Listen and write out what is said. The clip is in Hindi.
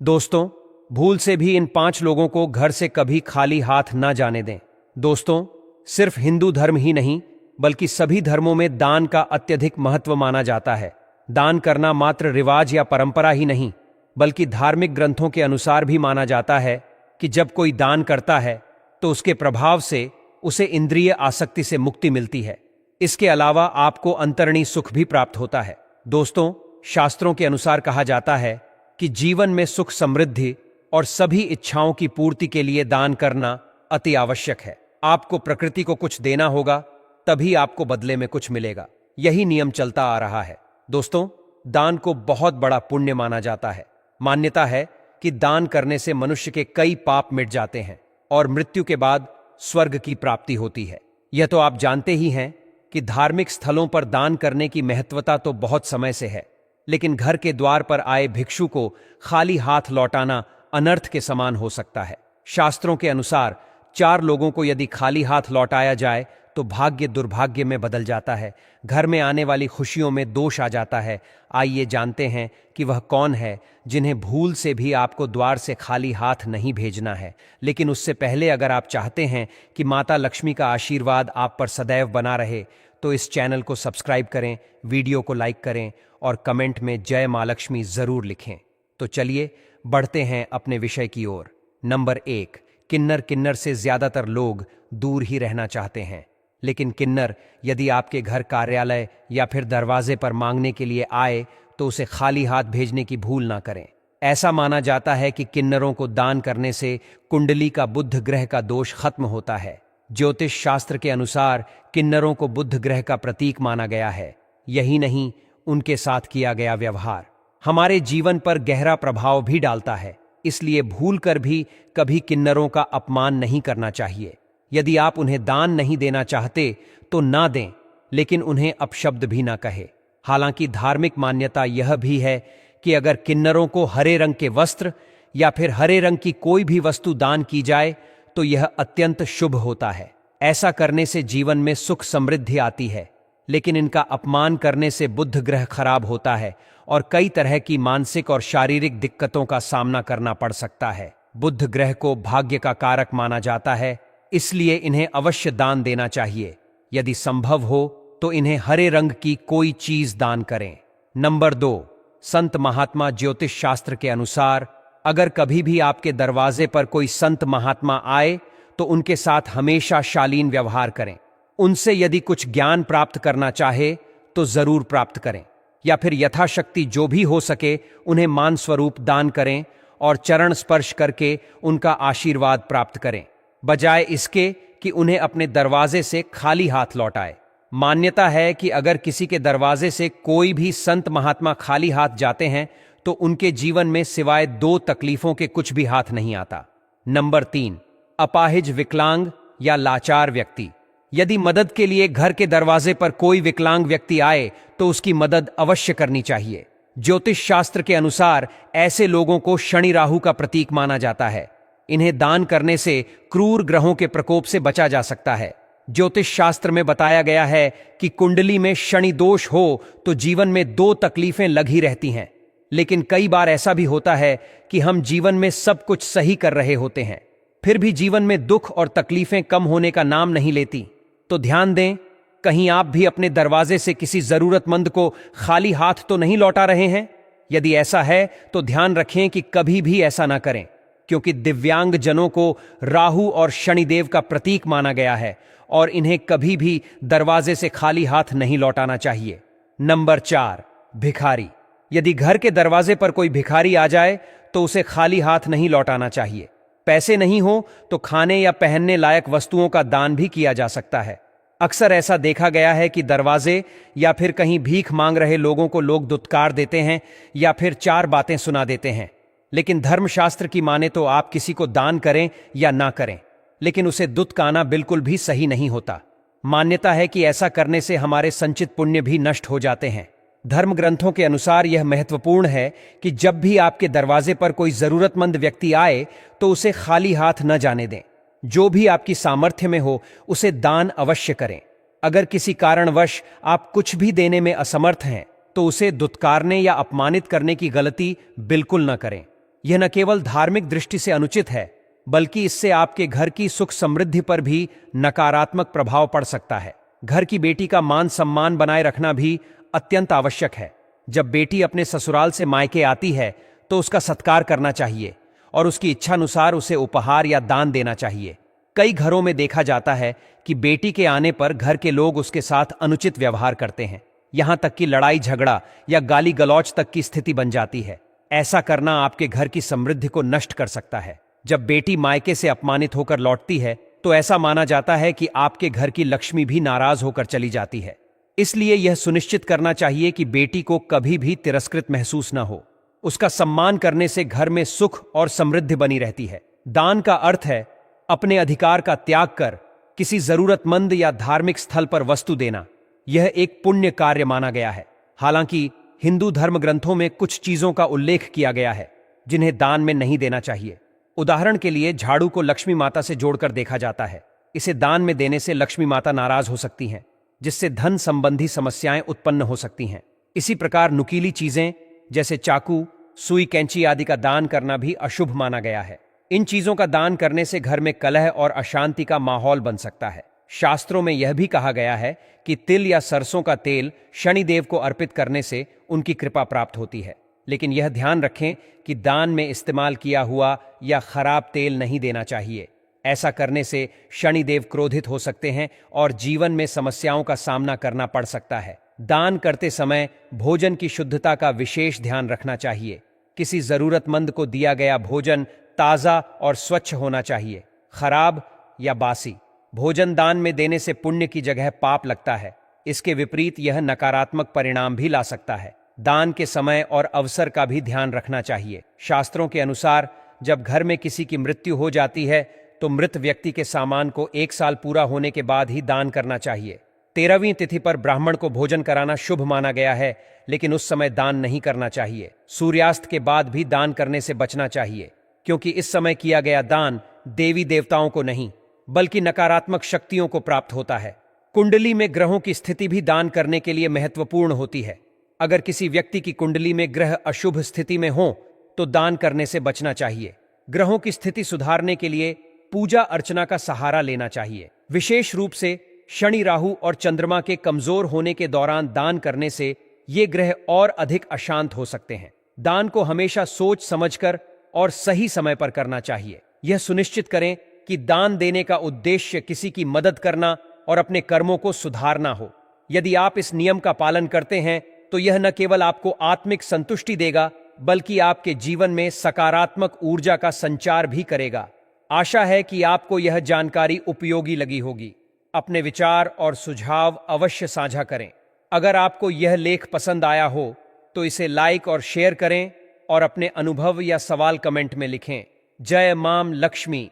दोस्तों, भूल से भी इन 5 लोगों को घर से कभी खाली हाथ ना जाने दें। दोस्तों, सिर्फ हिंदू धर्म ही नहीं बल्कि सभी धर्मों में दान का अत्यधिक महत्व माना जाता है। दान करना मात्र रिवाज या परंपरा ही नहीं बल्कि धार्मिक ग्रंथों के अनुसार भी माना जाता है कि जब कोई दान करता है तो उसके प्रभाव से उसे इंद्रिय आसक्ति से मुक्ति मिलती है। इसके अलावा आपको अंतर्णी सुख भी प्राप्त होता है। दोस्तों, शास्त्रों के अनुसार कहा जाता है कि जीवन में सुख समृद्धि और सभी इच्छाओं की पूर्ति के लिए दान करना अति आवश्यक है। आपको प्रकृति को कुछ देना होगा, तभी आपको बदले में कुछ मिलेगा। यही नियम चलता आ रहा है। दोस्तों, दान को बहुत बड़ा पुण्य माना जाता है। मान्यता है कि दान करने से मनुष्य के कई पाप मिट जाते हैं और मृत्यु के बाद स्वर्ग की प्राप्ति होती है। यह तो आप जानते ही हैं कि धार्मिक स्थलों पर दान करने की महत्वता तो बहुत समय से है, लेकिन घर के द्वार पर आए भिक्षु को खाली हाथ लौटाना अनर्थ के समान हो सकता है। शास्त्रों के अनुसार 4 लोगों को यदि खाली हाथ लौटाया जाए तो भाग्य दुर्भाग्य में बदल जाता है, घर में आने वाली खुशियों में दोष आ जाता है। आइए जानते हैं कि वह कौन है जिन्हें भूल से भी आपको द्वार से खाली हाथ नहीं भेजना है। लेकिन उससे पहले अगर आप चाहते हैं कि माता लक्ष्मी का आशीर्वाद आप पर सदैव बना रहे तो इस चैनल को सब्सक्राइब करें, वीडियो को लाइक करें और कमेंट में जय मां लक्ष्मी जरूर लिखें। तो चलिए बढ़ते हैं अपने विषय की ओर। नंबर 1, किन्नर से ज्यादातर लोग दूर ही रहना चाहते हैं। लेकिन किन्नर यदि आपके घर, कार्यालय या फिर दरवाजे पर मांगने के लिए आए तो उसे खाली हाथ भेजने की भूल ना करें। ऐसा माना जाता है कि किन्नरों को दान करने से कुंडली का बुध ग्रह का दोष खत्म होता है। ज्योतिष शास्त्र के अनुसार किन्नरों को बुध ग्रह का प्रतीक माना गया है। यही नहीं, उनके साथ किया गया व्यवहार हमारे जीवन पर गहरा प्रभाव भी डालता है। इसलिए भूलकर भी कभी किन्नरों का अपमान नहीं करना चाहिए। यदि आप उन्हें दान नहीं देना चाहते तो ना दें, लेकिन उन्हें अपशब्द भी ना कहे। हालांकि धार्मिक मान्यता यह भी है कि अगर किन्नरों को हरे रंग के वस्त्र या फिर हरे रंग की कोई भी वस्तु दान की जाए तो यह अत्यंत शुभ होता है। ऐसा करने से जीवन में सुख समृद्धि आती है। लेकिन इनका अपमान करने से बुध ग्रह खराब होता है और कई तरह की मानसिक और शारीरिक दिक्कतों का सामना करना पड़ सकता है। बुध ग्रह को भाग्य का कारक माना जाता है, इसलिए इन्हें अवश्य दान देना चाहिए। यदि संभव हो तो इन्हें हरे रंग की कोई चीज दान करें। नंबर 2, संत महात्मा। ज्योतिष शास्त्र के अनुसार अगर कभी भी आपके दरवाजे पर कोई संत महात्मा आए तो उनके साथ हमेशा शालीन व्यवहार करें। उनसे यदि कुछ ज्ञान प्राप्त करना चाहे तो जरूर प्राप्त करें, या फिर यथाशक्ति जो भी हो सके उन्हें मान स्वरूप दान करें और चरण स्पर्श करके उनका आशीर्वाद प्राप्त करें, बजाय इसके कि उन्हें अपने दरवाजे से खाली हाथ लौटाए। मान्यता है कि अगर किसी के दरवाजे से कोई भी संत महात्मा खाली हाथ जाते हैं तो उनके जीवन में सिवाय 2 तकलीफों के कुछ भी हाथ नहीं आता। नंबर 3, अपाहिज, विकलांग या लाचार व्यक्ति। यदि मदद के लिए घर के दरवाजे पर कोई विकलांग व्यक्ति आए तो उसकी मदद अवश्य करनी चाहिए। ज्योतिष शास्त्र के अनुसार ऐसे लोगों को शनि राहु का प्रतीक माना जाता है। इन्हें दान करने से क्रूर ग्रहों के प्रकोप से बचा जा सकता है। ज्योतिष शास्त्र में बताया गया है कि कुंडली में शनि दोष हो तो जीवन में 2 तकलीफें लग ही रहती हैं। लेकिन कई बार ऐसा भी होता है कि हम जीवन में सब कुछ सही कर रहे होते हैं, फिर भी जीवन में दुख और तकलीफें कम होने का नाम नहीं लेती। तो ध्यान दें, कहीं आप भी अपने दरवाजे से किसी जरूरतमंद को खाली हाथ तो नहीं लौटा रहे हैं। यदि ऐसा है तो ध्यान रखें कि कभी भी ऐसा ना करें, क्योंकि दिव्यांग जनों को राहु और शनिदेव का प्रतीक माना गया है और इन्हें कभी भी दरवाजे से खाली हाथ नहीं लौटाना चाहिए। नंबर 4, भिखारी। यदि घर के दरवाजे पर कोई भिखारी आ जाए तो उसे खाली हाथ नहीं लौटाना चाहिए। पैसे नहीं हो तो खाने या पहनने लायक वस्तुओं का दान भी किया जा सकता है। अक्सर ऐसा देखा गया है कि दरवाजे या फिर कहीं भीख मांग रहे लोगों को लोग दुत्कार देते हैं या फिर 4 बातें सुना देते हैं। लेकिन धर्मशास्त्र की माने तो आप किसी को दान करें या ना करें, लेकिन उसे दुत्काना बिल्कुल भी सही नहीं होता। मान्यता है कि ऐसा करने से हमारे संचित पुण्य भी नष्ट हो जाते हैं। धर्म ग्रंथों के अनुसार यह महत्वपूर्ण है कि जब भी आपके दरवाजे पर कोई जरूरतमंद व्यक्ति आए तो उसे खाली हाथ न जाने दें। जो भी आपकी सामर्थ्य में हो उसे दान अवश्य करें। अगर किसी कारणवश आप कुछ भी देने में असमर्थ हैं तो उसे दुत्कारने या अपमानित करने की गलती बिल्कुल न करें। यह न केवल धार्मिक दृष्टि से अनुचित है, बल्कि इससे आपके घर की सुख समृद्धि पर भी नकारात्मक प्रभाव पड़ सकता है। घर की बेटी का मान सम्मान बनाए रखना भी अत्यंत आवश्यक है। जब बेटी अपने ससुराल से मायके आती है तो उसका सत्कार करना चाहिए और उसकी इच्छानुसार उसे उपहार या दान देना चाहिए। कई घरों में देखा जाता है कि बेटी के आने पर घर के लोग उसके साथ अनुचित व्यवहार करते हैं, यहां तक कि लड़ाई झगड़ा या गाली गलौज तक की स्थिति बन जाती है। ऐसा करना आपके घर की समृद्धि को नष्ट कर सकता है। जब बेटी मायके से अपमानित होकर लौटती है तो ऐसा माना जाता है कि आपके घर की लक्ष्मी भी नाराज होकर चली जाती है। इसलिए यह सुनिश्चित करना चाहिए कि बेटी को कभी भी तिरस्कृत महसूस न हो। उसका सम्मान करने से घर में सुख और समृद्धि बनी रहती है। दान का अर्थ है अपने अधिकार का त्याग कर किसी जरूरतमंद या धार्मिक स्थल पर वस्तु देना। यह एक पुण्य कार्य माना गया है। हालांकि हिंदू धर्म ग्रंथों में कुछ चीजों का उल्लेख किया गया है जिन्हें दान में नहीं देना चाहिए। उदाहरण के लिए झाड़ू को लक्ष्मी माता से जोड़कर देखा जाता है। इसे दान में देने से लक्ष्मी माता नाराज हो सकती हैं, जिससे धन संबंधी समस्याएं उत्पन्न हो सकती हैं। इसी प्रकार नुकीली चीजें जैसे चाकू, सुई, कैंची आदि का दान करना भी अशुभ माना गया है। इन चीजों का दान करने से घर में कलह और अशांति का माहौल बन सकता है। शास्त्रों में यह भी कहा गया है कि तिल या सरसों का तेल शनिदेव को अर्पित करने से उनकी कृपा प्राप्त होती है। लेकिन यह ध्यान रखें कि दान में इस्तेमाल किया हुआ या खराब तेल नहीं देना चाहिए। ऐसा करने से शनिदेव क्रोधित हो सकते हैं और जीवन में समस्याओं का सामना करना पड़ सकता है। दान करते समय भोजन की शुद्धता का विशेष ध्यान रखना चाहिए। किसी जरूरतमंद को दिया गया भोजन ताज़ा और स्वच्छ होना चाहिए। खराब या बासी भोजन दान में देने से पुण्य की जगह पाप लगता है। इसके विपरीत यह नकारात्मक परिणाम भी ला सकता है। दान के समय और अवसर का भी ध्यान रखना चाहिए। शास्त्रों के अनुसार जब घर में किसी की मृत्यु हो जाती है तो मृत व्यक्ति के सामान को 1 साल पूरा होने के बाद ही दान करना चाहिए। 13वीं तिथि पर ब्राह्मण को भोजन कराना शुभ माना गया है, लेकिन उस समय दान नहीं करना चाहिए। सूर्यास्त के बाद भी दान करने से बचना चाहिए, क्योंकि इस समय किया गया दान देवी देवताओं को नहीं बल्कि नकारात्मक शक्तियों को प्राप्त होता है। कुंडली में ग्रहों की स्थिति भी दान करने के लिए महत्वपूर्ण होती है। अगर किसी व्यक्ति की कुंडली में ग्रह अशुभ स्थिति में हो तो दान करने से बचना चाहिए। ग्रहों की स्थिति सुधारने के लिए पूजा अर्चना का सहारा लेना चाहिए। विशेष रूप से शनि, राहु और चंद्रमा के कमजोर होने के दौरान दान करने से ये ग्रह और अधिक अशांत हो सकते हैं। दान को हमेशा सोच समझकर और सही समय पर करना चाहिए। यह सुनिश्चित करें कि दान देने का उद्देश्य किसी की मदद करना और अपने कर्मों को सुधारना हो। यदि आप इस नियम का पालन करते हैं तो यह न केवल आपको आत्मिक संतुष्टि देगा बल्कि आपके जीवन में सकारात्मक ऊर्जा का संचार भी करेगा। आशा है कि आपको यह जानकारी उपयोगी लगी होगी। अपने विचार और सुझाव अवश्य साझा करें। अगर आपको यह लेख पसंद आया हो तो इसे लाइक और शेयर करें और अपने अनुभव या सवाल कमेंट में लिखें। जय मां लक्ष्मी।